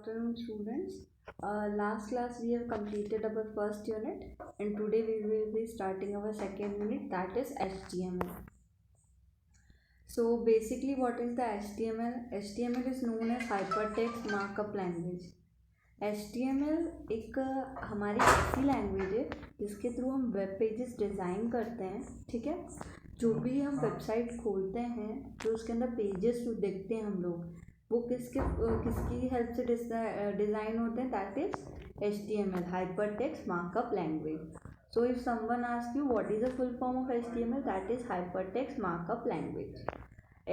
afternoon, students. Last class we have completed our first unit, and today we will be starting our second unit, that is HTML. So basically, what is the HTML? HTML is known as Hypertext Markup Language. HTML एक हमारी ऐसी language है जिसके through हम web pages design करते हैं. ठीक है, जो भी हम वेबसाइट खोलते हैं तो उसके अंदर पेजेस जो देखते हैं हम लोग, वो किसकी हेल्प से डिज़ाइन होते हैं. That is HTML, hypertext markup language. So if someone asks you what is the full form of HTML, that is hypertext markup language.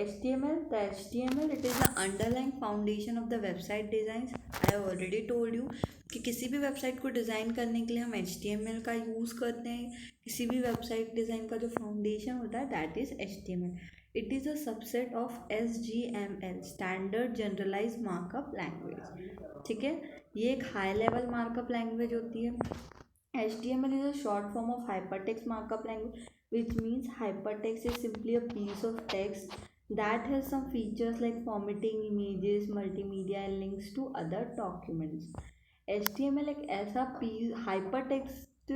HTML, it is the underlying foundation of the website designs. I have already told you कि किसी भी website को design करने के लिए हम HTML का use करते हैं. किसी भी वेबसाइट डिज़ाइन का जो फाउंडेशन होता है that is HTML. It is a subset of SGML, standard generalise markup language. ठीक है, ये एक हाई लेवल मार्कअप लैंग्वेज होती है. HTML is a short form of hypertext markup language, which means hypertext is simply a piece of text that has some features like formatting, images, multimedia and links to other documents. HTML एक ऐसा hypertext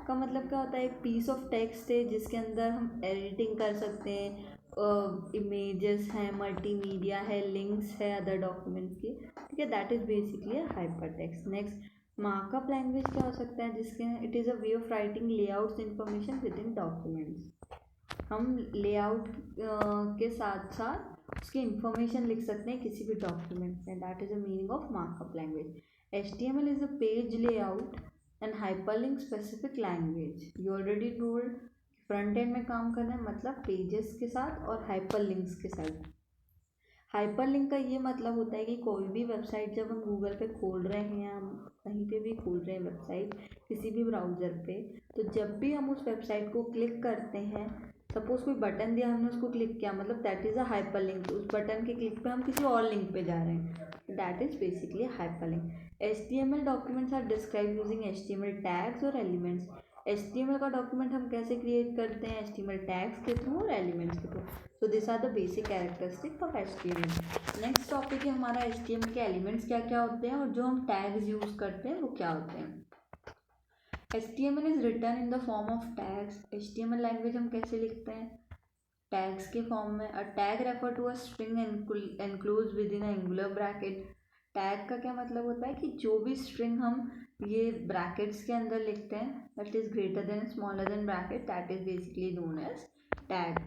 का मतलब क्या होता है? एक piece of text है जिसके अंदर हम एडिटिंग कर सकते हैं, इमेजेस हैं, मल्टीमीडिया है, लिंक्स है अदर डॉक्यूमेंट्स की. ठीक है, that is basically hypertext. Next, markup language क्या हो सकता है? जिसके it is a way of writing layouts information with in documents. हम लेआउट के साथ साथ उसकी इंफॉर्मेशन लिख सकते हैं किसी भी डॉक्यूमेंट में. That is the meaning of markup language. HTML is a page layout and hyperlink specific language. You already told front end में काम करना है, मतलब पेजेस के साथ और हाइपरलिंक्स के साथ. हाइपरलिंक का ये मतलब होता है कि कोई भी वेबसाइट जब हम गूगल पे खोल रहे हैं या हम कहीं पे भी खोल रहे हैं वेबसाइट किसी भी ब्राउज़र पे, तो जब भी हम उस वेबसाइट को क्लिक करते हैं, सपोज कोई बटन दिया, हमने उसको क्लिक किया, मतलब दैट इज़ अ हाइपरलिंक. उस बटन के क्लिक पे हम किसी और लिंक पे जा रहे हैं, that is basically hyperlink. HTML documents are describe using HTML tags और एलिमेंट्स. HTML का डॉक्यूमेंट हम कैसे क्रिएट करते हैं? HTML टैग्स के थ्रू और एलिमेंट्स के through. So this are the basic characteristic of HTML. Next topic है हमारा HTML के एलिमेंट्स क्या क्या होते हैं और जो हम टैग्स यूज़ करते हैं वो क्या होते हैं. HTML is written in the form of tags. HTML language हम कैसे लिखते हैं? टैग्स के फॉर्म में. A tag refer to a string enclose within angular bracket. Tag का क्या मतलब होता है कि जो भी स्ट्रिंग हम ये ब्रैकेट्स के अंदर लिखते हैं that is greater than smaller than bracket, that is basically known as tag.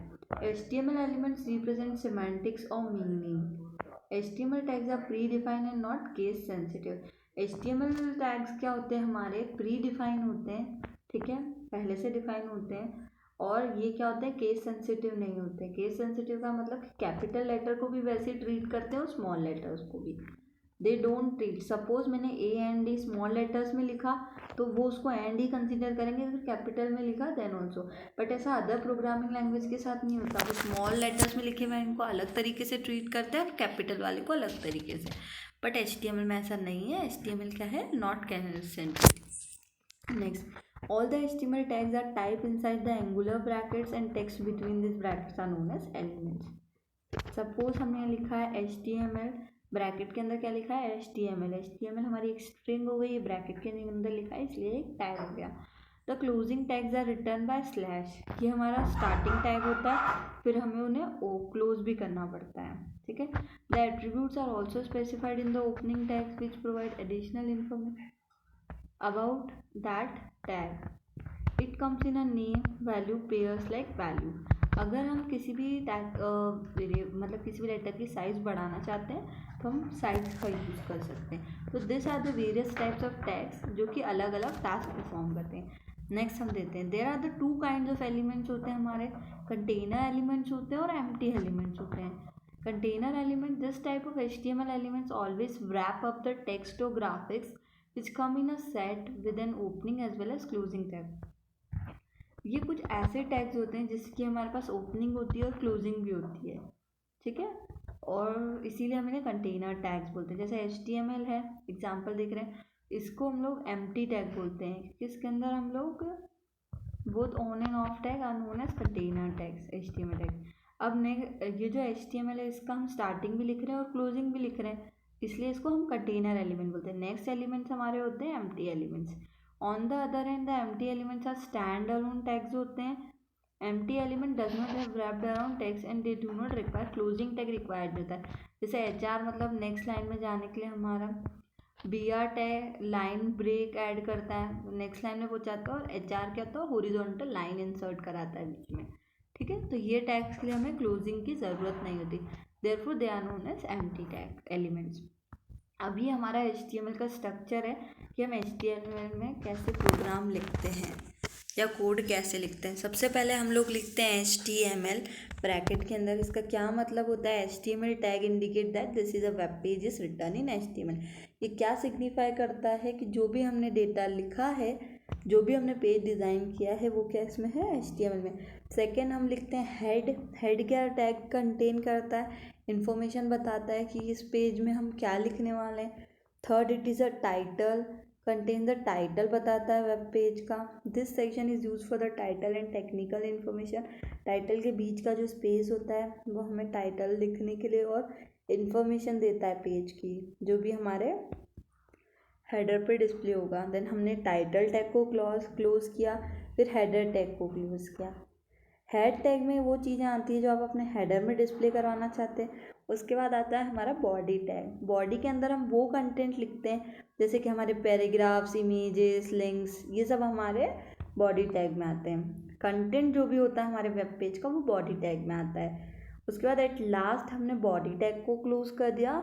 HTML elements represent semantics or meaning. HTML tags are predefined and not case sensitive. HTML tags क्या होते हैं? हमारे प्री-डिफाइन होते हैं. ठीक है, पहले से डिफाइन होते हैं. और ये क्या होते हैं? केस सेंसिटिव नहीं होते. केस सेंसिटिव का मतलब कैपिटल लेटर को भी वैसे ही ट्रीट करते हैं और स्मॉल लेटर्स को भी. They don't treat. सपोज मैंने A and D small letters में लिखा तो वो उसको एंड ही कंसिडर करेंगे. अगर कैपिटल में लिखा देन ऑल्सो. बट ऐसा अदर प्रोग्रामिंग लैंग्वेज के साथ नहीं होता. वो स्मॉल लेटर्स में लिखे हुए इनको अलग तरीके से ट्रीट करते हैं और कैपिटल वाले को अलग तरीके से. बट HTML में ऐसा नहीं है. HTML क्या है? Not sensitive. Next, all the HTML tags are typed inside the angular brackets and text between these brackets are known as elements. Suppose हमने लिखा है HTML, ब्रैकेट के अंदर क्या लिखा है? HTML. HTML हमारी एक स्ट्रिंग हो गई, ब्रैकेट के अंदर लिखा है इसलिए एक टैग हो गया. The closing tags are return by slash. ये हमारा स्टार्टिंग टैग होता है, फिर हमें उन्हें क्लोज भी करना पड़ता है. ठीक है. The attributes are also specified in the opening tags which provide additional information about that tag. It comes in a name, value, pairs like value. अगर हम किसी भी टैग मतलब किसी भी लेटर की साइज़ बढ़ाना चाहते हैं तो हम साइज का यूज़ कर सकते हैं. तो this are the various types of tags जो कि अलग अलग टास्क परफॉर्म करते हैं. नेक्स्ट हम देते हैं, there are the two kind of elements होते हैं हमारे. कंटेनर एलिमेंट्स होते हैं और एम्प्टी एलिमेंट्स होते हैं. Container element, this type of HTML elements always wrap up the text or graphics which come in a set with an opening as well as closing tag. ये कुछ ऐसे tags होते हैं जिसकी हमारे पास ओपनिंग होती है और क्लोजिंग भी होती है. ठीक है, और इसीलिए हम इन्हें कंटेनर टैग्स बोलते हैं. जैसे HTML है, एग्जांपल देख रहे हैं, इसको हम लोग एम्प्टी टैग बोलते हैं क्योंकि इसके अंदर हम लोग both on and off tag are known as container tags, HTML tag. अब ये जो HTML है इसका हम स्टार्टिंग भी लिख रहे हैं और क्लोजिंग भी लिख रहे हैं. इसलिए इसको हम कंटेनर एलिमेंट बोलते हैं। नेक्स्ट एलिमेंट्स हमारे होते हैं empty elements. On the other hand the empty elements are stand alone tags होते हैं। Empty element does not have wrapped around tags and they do not require closing tag required होता है। जैसे HR मतलब next line में जाने के लिए हमारा BR tag line break add करता है, नेक्स्ट लाइन में पहुंचाता है, और HR क्या होता है, हॉरिजॉन्टल लाइन इंसर्ट कराता है बीच में। ठीक है, तो ये टैग्स के लिए हमें क्लोजिंग की ज़रूरत नहीं होती, therefore they are known as empty tag elements. अभी हमारा HTML का स्ट्रक्चर है कि हम HTML में कैसे प्रोग्राम लिखते हैं या कोड कैसे लिखते हैं। सबसे पहले हम लोग लिखते हैं HTML ब्रैकेट के अंदर। इसका क्या मतलब होता है, HTML tag indicate that this is a web page is return in HTML। ये क्या सिग्निफाई करता है कि जो भी हमने डेटा लिखा है, जो भी हमने पेज डिज़ाइन किया है, वो क्या इसमें है, HTML में। सेकेंड हम लिखते हैं हेड क्या टैग कंटेन करता है, इन्फॉर्मेशन बताता है कि इस पेज में हम क्या लिखने वाले हैं। Third it is a title, contain the title बताता है वेब पेज का। This section is use for the title and technical information. Title के बीच का जो स्पेस होता है वो हमें टाइटल लिखने के लिए और इन्फॉर्मेशन देता है पेज की, जो भी हमारे हेडर पे डिस्प्ले होगा। देन हमने टाइटल टैग को क्लोज किया, फिर हेडर टैग को क्लोज किया। हेड टैग में वो चीज़ें आती हैं जो आप अपने हेडर में डिस्प्ले करवाना चाहते हैं। उसके बाद आता है हमारा बॉडी टैग। बॉडी के अंदर हम वो कंटेंट लिखते हैं जैसे कि हमारे पैराग्राफ्स, इमेजेस, लिंक्स, ये सब हमारे बॉडी टैग में आते हैं। कंटेंट जो भी होता है हमारे वेब पेज का वो बॉडी टैग में आता है। उसके बाद एट लास्ट हमने बॉडी टैग को क्लोज कर दिया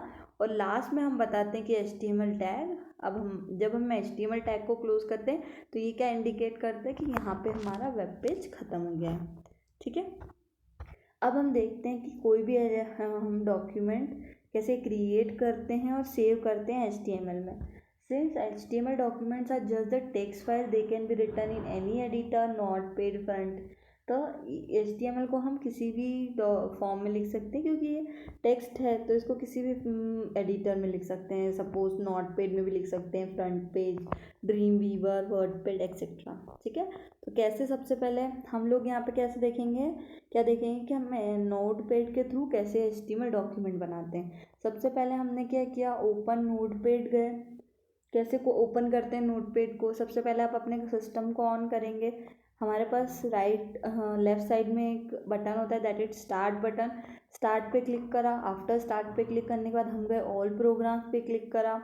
और लास्ट में हम बताते हैं कि HTML टैग। अब जब हम HTML टैग को क्लोज करते हैं तो ये क्या इंडिकेट करता है कि यहाँ पे हमारा वेब पेज ख़त्म हो गया है। ठीक है, अब हम देखते हैं कि कोई भी हम डॉक्यूमेंट कैसे क्रिएट करते हैं और सेव करते हैं HTML में। Since HTML documents are just the text file, they can be written in any editor notepad front. तो HTML को हम किसी भी फॉर्म में लिख सकते हैं, क्योंकि ये टेक्स्ट है तो इसको किसी भी एडिटर में लिख सकते हैं। सपोज नॉट पेड में भी लिख सकते हैं, FrontPage, Dreamweaver, WordPad etcetera. ठीक है, तो कैसे, सबसे पहले हम लोग यहाँ पे कैसे देखेंगे, क्या देखेंगे कि हम नोटपैड के थ्रू कैसे HTML डॉक्यूमेंट बनाते हैं। सबसे पहले हमने क्या किया, ओपन नोटपैड गए। कैसे को ओपन करते हैं नोटपैड को, सबसे पहले आप अपने सिस्टम को ऑन करेंगे। हमारे पास लेफ्ट साइड में एक बटन होता है that is start button. Start पे क्लिक करा। आफ्टर स्टार्ट पे क्लिक करने के बाद हम गए ऑल प्रोग्राम्स पे क्लिक करा।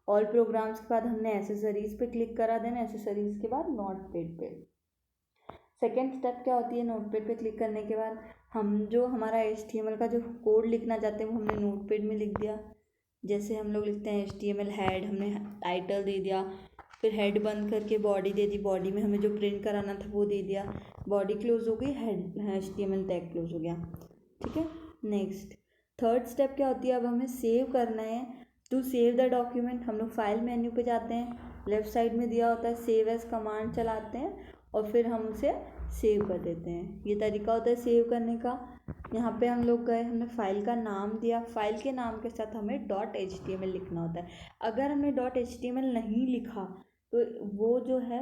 ऑल प्रोग्राम्स के बाद हमने एसेसरीज पे क्लिक करा। देन एसेसरीज के बाद नोटपैड पे। सेकेंड स्टेप क्या होती है, नोटपैड पे क्लिक करने के बाद हम जो हमारा HTML का जो कोड लिखना चाहते हैं वो हमने नोटपैड में लिख दिया। जैसे हम लोग लिखते हैं HTML हेड, हमने टाइटल दे दिया, फिर हेड बंद करके बॉडी दे दी, बॉडी में हमें जो प्रिंट कराना था वो दे दिया, बॉडी क्लोज हो गई, हेड HTML टैग क्लोज हो गया। ठीक है, नेक्स्ट थर्ड स्टेप क्या होती है, अब हमें सेव करना है। टू सेव द डॉक्यूमेंट हम लोग फाइल मेन्यू पे जाते हैं, लेफ्ट साइड में दिया होता है सेव एज कमांड, चलाते हैं और फिर हम उसे सेव कर देते हैं। ये तरीका होता है सेव करने का। यहाँ पे हम लोग गए, हमने फाइल का नाम दिया, फाइल के नाम के साथ हमें .html लिखना होता है। अगर हमने .html नहीं लिखा तो वो जो है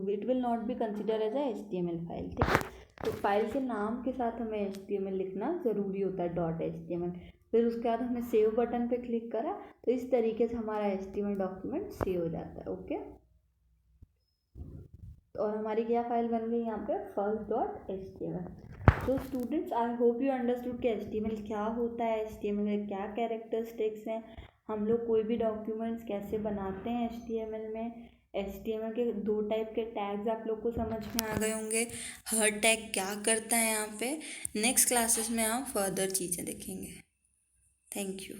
it will not be consider as a HTML file. ठीक है, तो फाइल के नाम के साथ हमें HTML लिखना ज़रूरी होता है .html। फिर उसके बाद हमने सेव बटन पे क्लिक करा, तो इस तरीके से हमारा HTML डॉक्यूमेंट सेव हो जाता है। ओके, और हमारी क्या फाइल बन गई यहाँ पे, first.html। तो students, I hope you understood कि HTML क्या होता है, HTML के क्या कैरेक्टरिस्टिक्स हैं, हम लोग कोई भी डॉक्यूमेंट्स कैसे बनाते हैं HTML में। HTML के 2 टाइप के टैग्स आप लोग को समझ में आ गए होंगे। हर टैग क्या करता है यहाँ पे। नेक्स्ट क्लासेस में हम फर्दर चीज़ें देखेंगे। Thank you.